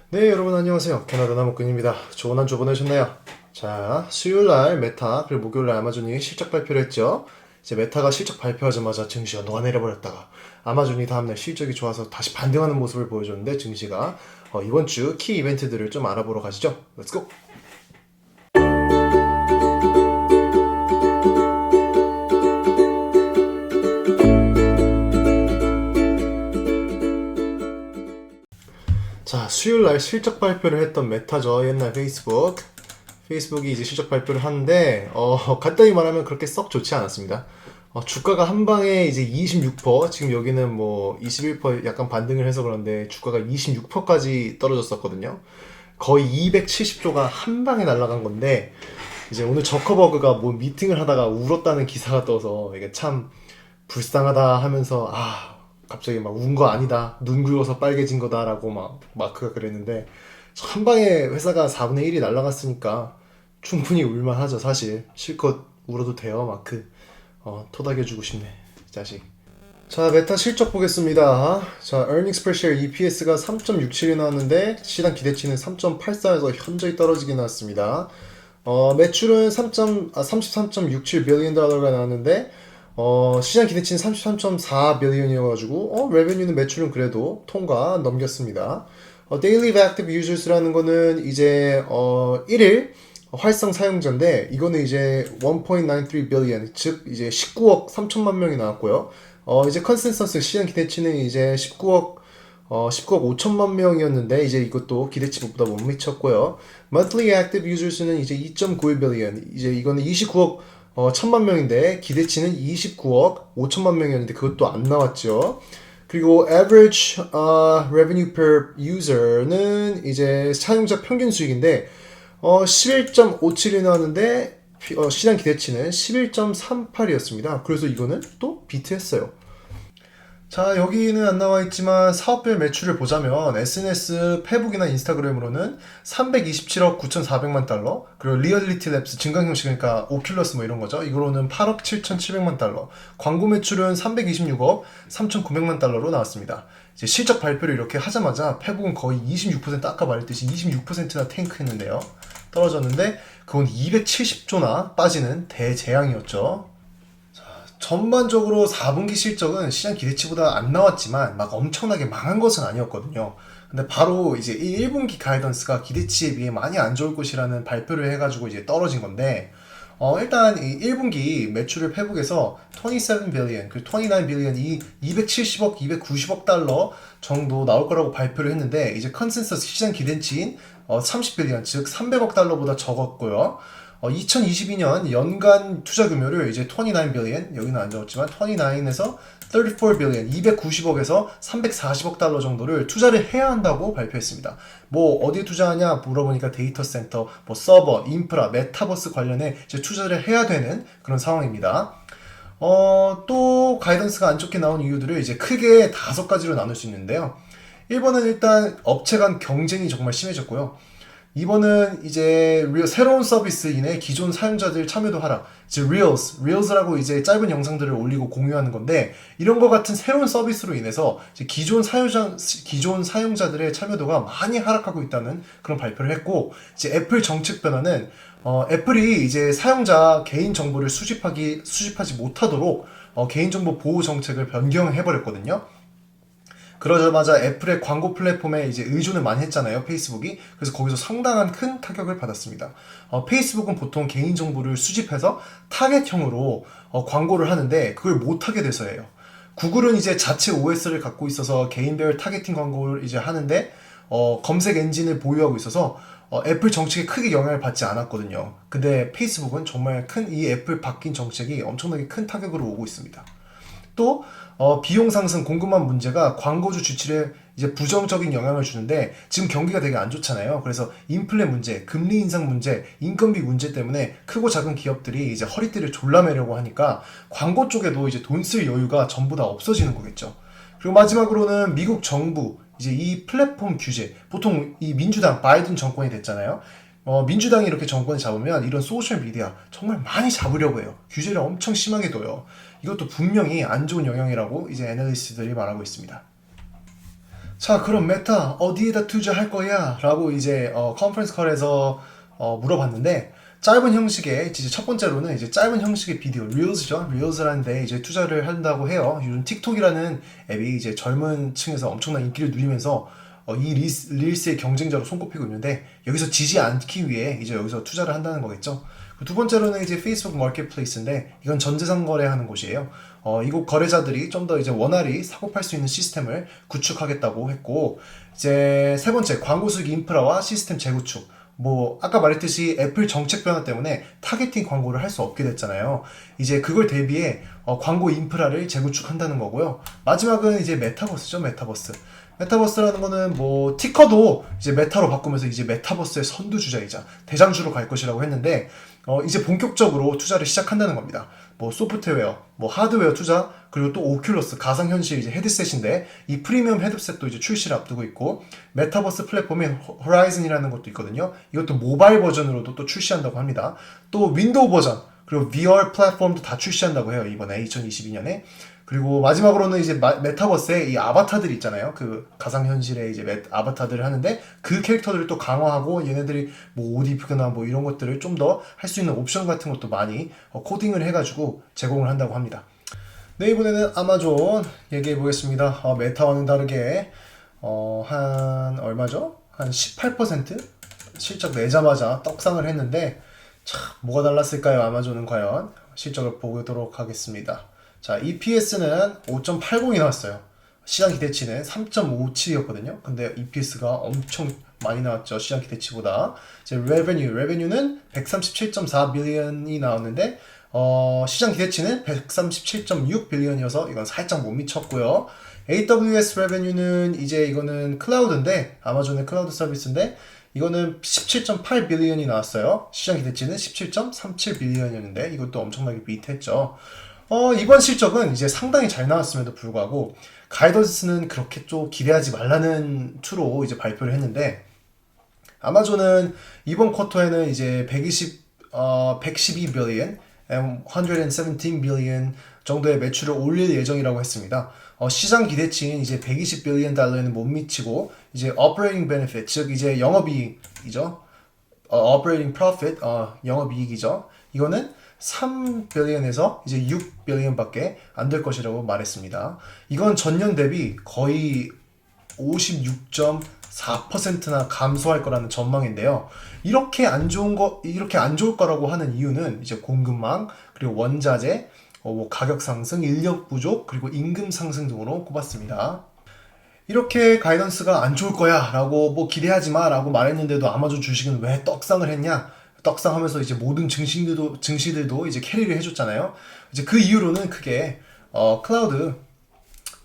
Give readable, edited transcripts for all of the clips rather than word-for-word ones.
네, 여러분 안녕하세요. 캐나다 나무꾼입니다. 좋은 한 주 보내셨나요? 자, 수요일날 메타 그리고 목요일날 아마존이 실적 발표를 했죠. 이제 메타가 실적 발표하자마자 증시가 녹아내려버렸다가 아마존이 다음날 실적이 좋아서 다시 반등하는 모습을 보여줬는데 증시가 이번 주 키 이벤트들을 좀 알아보러 가시죠. 렛츠고! 자, 수요일날 실적 발표를 했던 메타죠. 옛날 페이스북. 페이스북이 이제 실적 발표를 하는데, 간단히 말하면 그렇게 썩 좋지 않았습니다. 주가가 한 방에 이제 26%, 지금 여기는 뭐 21% 약간 반등을 해서 그런데 주가가 26%까지 떨어졌었거든요. 거의 270조가 한 방에 날아간 건데, 이제 오늘 저커버그가 뭐 미팅을 하다가 울었다는 기사가 떠서 이게 참 불쌍하다 하면서, 갑자기 막 운 거 아니다. 눈 굴어서 빨개진 거다라고 막 마크가 그랬는데, 한 방에 회사가 4분의 1이 날아갔으니까 충분히 울만하죠, 사실. 실컷 울어도 돼요, 마크. 토닥여주고 싶네, 이 자식. 자, 메타 실적 보겠습니다. 자, earnings per share EPS가 3.67이 나왔는데 시장 기대치는 3.84에서 현저히 떨어지게 나왔습니다. 매출은 33.67 빌리언 달러가 나왔는데 시장 기대치는 33.4 빌리언이어가지고 레베뉴는 매출은 그래도 통과 넘겼습니다. Daily Active Users라는 거는 이제 1일 활성 사용자인데 이거는 이제 1.93 billion 즉 이제 19억 3천만 명이 나왔고요. 이제 컨센서스 시장 기대치는 이제 19억 5천만 명이었는데 이제 이것도 기대치보다 못 미쳤고요. Monthly Active Users는 이제 2.91 billion 이제 이거는 29억 천만 명인데 기대치는 29억 5천만 명이었는데 그것도 안 나왔죠. 그리고 average revenue per user는 이제 사용자 평균 수익인데 11.57이 나왔는데 시장 기대치는 11.38이었습니다. 그래서 이거는 또 비트했어요. 자, 여기는 안 나와 있지만 사업별 매출을 보자면 SNS, 페북이나 인스타그램으로는 327억 9,400만 달러, 그리고 리얼리티 랩스 증강현실 그러니까 오큘러스 뭐 이런 거죠. 이거로는 8억 7,700만 달러. 광고 매출은 326억 3,900만 달러로 나왔습니다. 이제 실적 발표를 이렇게 하자마자 페북은 거의 26% 아까 말했듯이 26%나 탱크했는데요. 떨어졌는데 그건 270조나 빠지는 대재앙이었죠. 전반적으로 4분기 실적은 시장 기대치보다 안 나왔지만 막 엄청나게 망한 것은 아니었거든요. 근데 바로 이제 이 1분기 가이던스가 기대치에 비해 많이 안 좋을 것이라는 발표를 해가지고 이제 떨어진 건데, 일단 이 1분기 매출을 페북에서 27 빌리언, 그 29 빌리언 이 270억, 290억 달러 정도 나올 거라고 발표를 했는데 이제 컨센서스 시장 기대치인 30 빌리언, 즉 300억 달러보다 적었고요. 2022년 연간 투자 규모를 이제 29 빌리언, 여기는 안 적었지만 29에서 34 빌리언, 290억에서 340억 달러 정도를 투자를 해야 한다고 발표했습니다. 뭐 어디에 투자하냐 물어보니까 데이터 센터, 뭐 서버, 인프라, 메타버스 관련해 이제 투자를 해야 되는 그런 상황입니다. 또 가이던스가 안 좋게 나온 이유들을 이제 크게 5가지로 나눌 수 있는데요. 1번은 일단 업체 간 경쟁이 정말 심해졌고요. 2번은 이제 새로운 서비스인의 기존 사용자들 참여도 하락. 이제 Reels라고 이제 짧은 영상들을 올리고 공유하는 건데 이런 거 같은 새로운 서비스로 인해서 이제 기존 사용자들의 참여도가 많이 하락하고 있다는 그런 발표를 했고, 이제 애플 정책 변화는 애플이 이제 사용자 개인 정보를 수집하지 못하도록 개인정보 보호 정책을 변경해 버렸거든요. 그러자마자 애플의 광고 플랫폼에 이제 의존을 많이 했잖아요, 페이스북이. 그래서 거기서 상당한 큰 타격을 받았습니다. 페이스북은 보통 개인정보를 수집해서 타겟형으로 광고를 하는데 그걸 못하게 돼서예요. 구글은 이제 자체 OS를 갖고 있어서 개인별 타겟팅 광고를 이제 하는데 검색 엔진을 보유하고 있어서 애플 정책에 크게 영향을 받지 않았거든요. 근데 페이스북은 정말 이 애플 바뀐 정책이 엄청나게 큰 타격으로 오고 있습니다. 또 비용 상승 공급망 문제가 광고주 주출에 이제 부정적인 영향을 주는데 지금 경기가 되게 안 좋잖아요. 그래서 인플레 문제, 금리 인상 문제, 인건비 문제 때문에 크고 작은 기업들이 이제 허리띠를 졸라매려고 하니까 광고 쪽에도 이제 돈 쓸 여유가 전부 다 없어지는 거겠죠. 그리고 마지막으로는 미국 정부 이제 이 플랫폼 규제, 보통 이 민주당 바이든 정권이 됐잖아요. 민주당이 이렇게 정권을 잡으면 이런 소셜미디어 정말 많이 잡으려고 해요. 규제를 엄청 심하게 둬요. 이것도 분명히 안 좋은 영향이라고 이제 애널리스트들이 말하고 있습니다. 자, 그럼 메타 어디에다 투자할 거야? 라고 이제 컨퍼런스 컬에서 물어봤는데 짧은 형식의 이제 첫 번째로는 이제 짧은 형식의 비디오 릴즈죠. 릴즈라는데 이제 투자를 한다고 해요. 요즘 틱톡이라는 앱이 이제 젊은 층에서 엄청난 인기를 누리면서 이 릴스의 경쟁자로 손꼽히고 있는데 여기서 지지 않기 위해 이제 여기서 투자를 한다는 거겠죠. 두 번째로는 이제 페이스북 마켓플레이스인데 이건 전재산 거래하는 곳이에요. 이곳 거래자들이 좀 더 이제 원활히 사고 팔 수 있는 시스템을 구축하겠다고 했고 이제 세 번째 광고 수익 인프라와 시스템 재구축. 뭐 아까 말했듯이 애플 정책 변화 때문에 타겟팅 광고를 할 수 없게 됐잖아요. 이제 그걸 대비해 광고 인프라를 재구축한다는 거고요. 마지막은 이제 메타버스죠. 메타버스. 메타버스라는 거는 뭐 티커도 이제 메타로 바꾸면서 이제 메타버스의 선두주자이자 대장주로 갈 것이라고 했는데 이제 본격적으로 투자를 시작한다는 겁니다. 뭐 소프트웨어, 뭐 하드웨어 투자, 그리고 또 오큘러스 가상현실 이제 헤드셋인데 이 프리미엄 헤드셋도 이제 출시를 앞두고 있고 메타버스 플랫폼인 호라이즌이라는 것도 있거든요. 이것도 모바일 버전으로도 또 출시한다고 합니다. 또 윈도우 버전 그리고 VR 플랫폼도 다 출시한다고 해요. 이번에 2022년에. 그리고 마지막으로는 이제 메타버스에 이 아바타들이 있잖아요. 그 가상현실의 이제 아바타들을 하는데 그 캐릭터들을 또 강화하고 얘네들이 뭐 옷 입거나 뭐 이런 것들을 좀 더 할 수 있는 옵션 같은 것도 많이 코딩을 해가지고 제공을 한다고 합니다. 네, 이번에는 아마존 얘기해 보겠습니다. 메타와는 다르게 한 얼마죠? 한 18% 실적 내자마자 떡상을 했는데 참 뭐가 달랐을까요? 아마존은 과연 실적을 보도록 하겠습니다. 자, EPS는 5.80이 나왔어요. 시장 기대치는 3.57이었거든요. 근데 EPS가 엄청 많이 나왔죠. 시장 기대치보다. 이제 레베뉴는 137.4 빌리언이 나왔는데 시장 기대치는 137.6 빌리언이어서 이건 살짝 못 미쳤고요. AWS 레베뉴는 이제 이거는 클라우드인데 아마존의 클라우드 서비스인데 이거는 17.8 빌리언이 나왔어요. 시장 기대치는 17.37 빌리언이었는데 이것도 엄청나게 비트했죠. 이번 실적은 이제 상당히 잘 나왔음에도 불구하고 가이던스는 그렇게 좀 기대하지 말라는 투로 이제 발표를 했는데 아마존은 이번 쿼터에는 이제 112 빌리언, 117 빌리언 정도의 매출을 올릴 예정이라고 했습니다. 시장 기대치인 이제 120 빌리언 달러에는 못 미치고 이제 operating benefit 즉 이제 영업이익이죠. operating profit 영업이익이죠. 이거는 3빌리언에서 이제 6빌리언밖에 안 될 것이라고 말했습니다. 이건 전년 대비 거의 56.4%나 감소할 거라는 전망인데요. 이렇게 안 좋을 거라고 하는 이유는 이제 공급망, 그리고 원자재, 뭐 가격 상승, 인력 부족, 그리고 임금 상승 등으로 꼽았습니다. 이렇게 가이던스가 안 좋을 거야 라고 뭐 기대하지 마 라고 말했는데도 아마존 주식은 왜 떡상을 했냐? 떡상하면서 이제 모든 증시들도 이제 캐리를 해줬잖아요. 이제 그 이유로는 크게 클라우드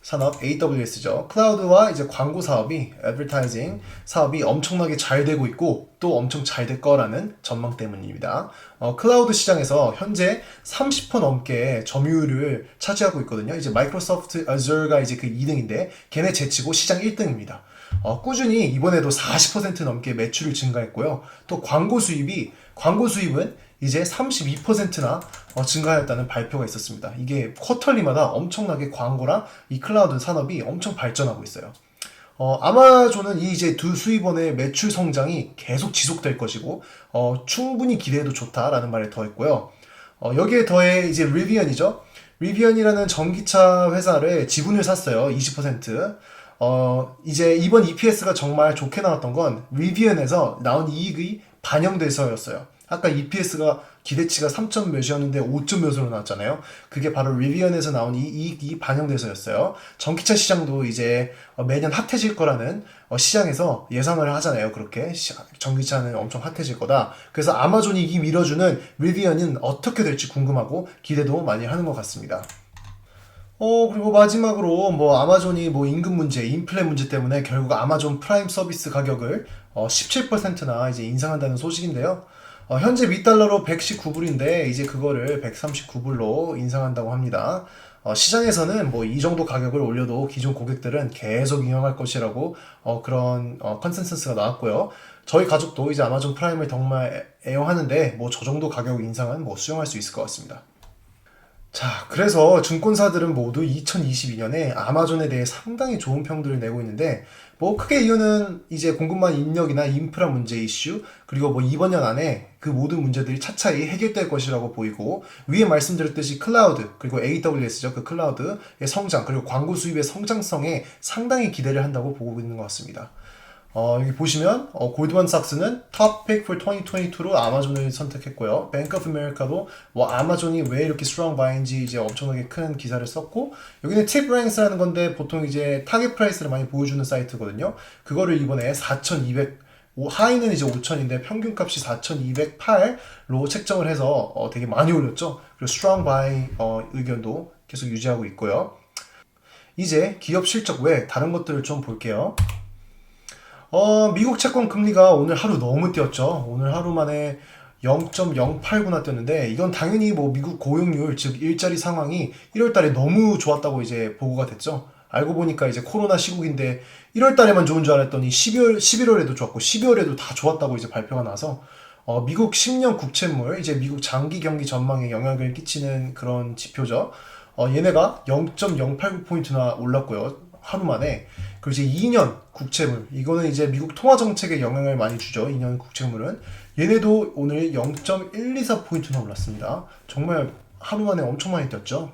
산업 AWS죠. 클라우드와 이제 광고 사업이 advertising 사업이 엄청나게 잘 되고 있고 또 엄청 잘 될 거라는 전망 때문입니다. 클라우드 시장에서 현재 30% 넘게 점유율을 차지하고 있거든요. 이제 마이크로소프트 아주어가 이제 그 2등인데 걔네 제치고 시장 1등입니다. 꾸준히 이번에도 40% 넘게 매출을 증가했고요. 또 광고 수입은 이제 32%나 증가하였다는 발표가 있었습니다. 이게 쿼터리마다 엄청나게 광고랑 이 클라우드 산업이 엄청 발전하고 있어요. 아마존은 이 이제 두 수입원의 매출 성장이 계속 지속될 것이고 충분히 기대해도 좋다라는 말을 더했고요. 여기에 더해 이제 리비언이죠. 리비언이라는 전기차 회사를 지분을 샀어요. 20%. 이제 이번 EPS가 정말 좋게 나왔던 건 리비언에서 나온 이익이 반영돼서였어요. 아까 EPS가 기대치가 3점 몇이었는데 5점 몇으로 나왔잖아요. 그게 바로 리비언에서 나온 이 이익이 반영돼서였어요. 전기차 시장도 이제 매년 핫해질 거라는 시장에서 예상을 하잖아요. 그렇게 전기차는 엄청 핫해질 거다. 그래서 아마존이 이 밀어주는 리비언은 어떻게 될지 궁금하고 기대도 많이 하는 것 같습니다. 그리고 마지막으로 뭐 아마존이 뭐 임금 문제, 인플레 문제 때문에 결국 아마존 프라임 서비스 가격을 17%나 이제 인상한다는 소식인데요. 현재 $1 119불인데 이제 그거를 139불로 인상한다고 합니다. 시장에서는 뭐 이 정도 가격을 올려도 기존 고객들은 계속 이용할 것이라고 그런 컨센서스가 나왔고요. 저희 가족도 이제 아마존 프라임을 정말 애용하는데 뭐 저 정도 가격 인상은 뭐 수용할 수 있을 것 같습니다. 자, 그래서 증권사들은 모두 2022년에 아마존에 대해 상당히 좋은 평들을 내고 있는데, 뭐 크게 이유는 이제 공급망 인력이나 인프라 문제 이슈, 그리고 뭐 이번 년 안에 그 모든 문제들이 차차히 해결될 것이라고 보이고, 위에 말씀드렸듯이 클라우드, 그리고 AWS죠. 그 클라우드의 성장, 그리고 광고 수입의 성장성에 상당히 기대를 한다고 보고 있는 것 같습니다. 여기 보시면 골드만삭스는 탑픽 for 2022로 아마존을 선택했고요. 뱅크 오브 아메리카도 뭐 아마존이 왜 이렇게 스트롱 바이인지 이제 엄청나게 큰 기사를 썼고, 여기는 팁 랭스라는 건데 보통 이제 타겟 프라이스를 많이 보여주는 사이트거든요. 그거를 이번에 4,200 하이는 이제 5,000인데 평균값이 4,208로 책정을 해서 되게 많이 올렸죠. 그리고 스트롱 바이 의견도 계속 유지하고 있고요. 이제 기업 실적 외 다른 것들을 좀 볼게요. 미국 채권 금리가 오늘 하루 너무 뛰었죠. 오늘 하루 만에 0.089나 뛰었는데, 이건 당연히 뭐 미국 고용률, 즉 일자리 상황이 1월 달에 너무 좋았다고 이제 보고가 됐죠. 알고 보니까 이제 코로나 시국인데 1월 달에만 좋은 줄 알았더니 11월에도 좋았고 12월에도 다 좋았다고 이제 발표가 나서 미국 10년 국채물, 이제 미국 장기 경기 전망에 영향을 끼치는 그런 지표죠. 얘네가 0.089포인트나 올랐고요. 하루 만에. 그리고 이제 2년 국채물, 이거는 이제 미국 통화 정책에 영향을 많이 주죠. 2년 국채물은 얘네도 오늘 0.124포인트나 올랐습니다. 정말 하루 만에 엄청 많이 뛰었죠.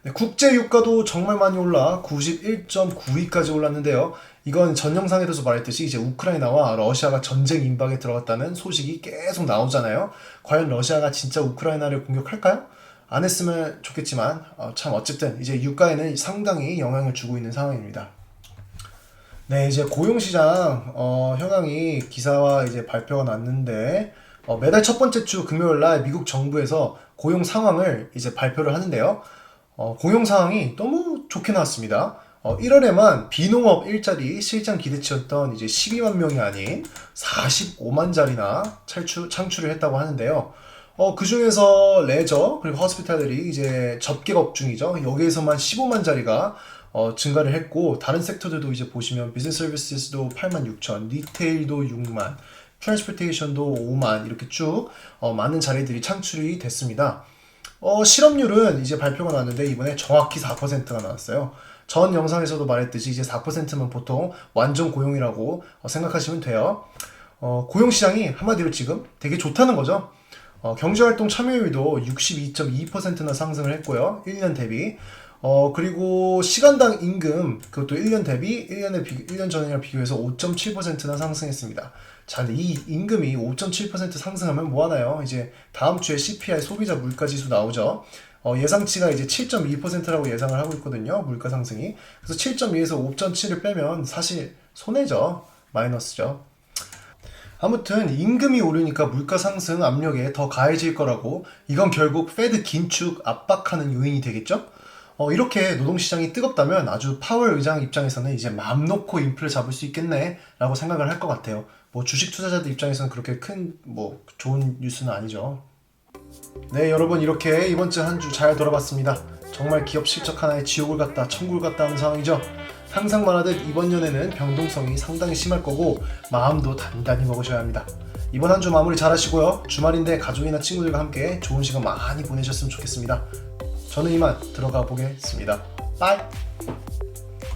네, 국제 유가도 정말 많이 올라 91.92까지 올랐는데요. 이건 전 영상에서도 말했듯이 이제 우크라이나와 러시아가 전쟁 임박에 들어갔다는 소식이 계속 나오잖아요. 과연 러시아가 진짜 우크라이나를 공격할까요? 안 했으면 좋겠지만 참 어쨌든 이제 유가에는 상당히 영향을 주고 있는 상황입니다. 네, 이제 고용시장 현황이 기사와 이제 발표가 났는데, 매달 첫 번째 주 금요일 날 미국 정부에서 고용 상황을 이제 발표를 하는데요. 고용 상황이 너무 좋게 나왔습니다. 1월에만 비농업 일자리 실장 기대치였던 이제 12만 명이 아닌 45만 자리나 창출을 했다고 하는데요. 그 중에서 레저, 그리고 허스피탈들이 이제 접객업 중이죠. 여기에서만 15만 자리가 증가를 했고, 다른 섹터들도 이제 보시면 비즈니스 서비스도 8만 6천, 리테일도 6만, 트랜스포테이션도 5만, 이렇게 쭉 많은 자리들이 창출이 됐습니다. 실업률은 이제 발표가 났는데 이번에 정확히 4%가 나왔어요. 전 영상에서도 말했듯이 이제 4%면 보통 완전 고용이라고 생각하시면 돼요. 고용시장이 한마디로 지금 되게 좋다는 거죠. 경제활동 참여율도 62.2%나 상승을 했고요. 1년 대비. 그리고 시간당 임금, 그것도 1년 대비 1년 전이랑 비교해서 5.7%나 상승했습니다. 자, 근데 이 임금이 5.7% 상승하면 뭐 하나요? 이제 다음 주에 CPI 소비자 물가지수 나오죠. 예상치가 이제 7.2%라고 예상을 하고 있거든요. 물가 상승이. 그래서 7.2에서 5.7을 빼면 사실 손해죠. 마이너스죠. 아무튼 임금이 오르니까 물가 상승 압력에 더 가해질 거라고, 이건 결국 페드 긴축 압박하는 요인이 되겠죠? 이렇게 노동시장이 뜨겁다면 아주 파월 의장 입장에서는 이제 맘 놓고 인플레 잡을 수 있겠네 라고 생각을 할 것 같아요. 뭐 주식 투자자들 입장에서는 그렇게 큰 뭐 좋은 뉴스는 아니죠. 네, 여러분, 이렇게 이번 주 한 주 잘 돌아봤습니다. 정말 기업 실적 하나에 지옥을 갔다 천국을 갔다 하는 상황이죠. 항상 말하듯 이번 연에는 변동성이 상당히 심할 거고 마음도 단단히 먹으셔야 합니다. 이번 한 주 마무리 잘 하시고요. 주말인데 가족이나 친구들과 함께 좋은 시간 많이 보내셨으면 좋겠습니다. 저는 이만 들어가 보겠습니다. 빠이!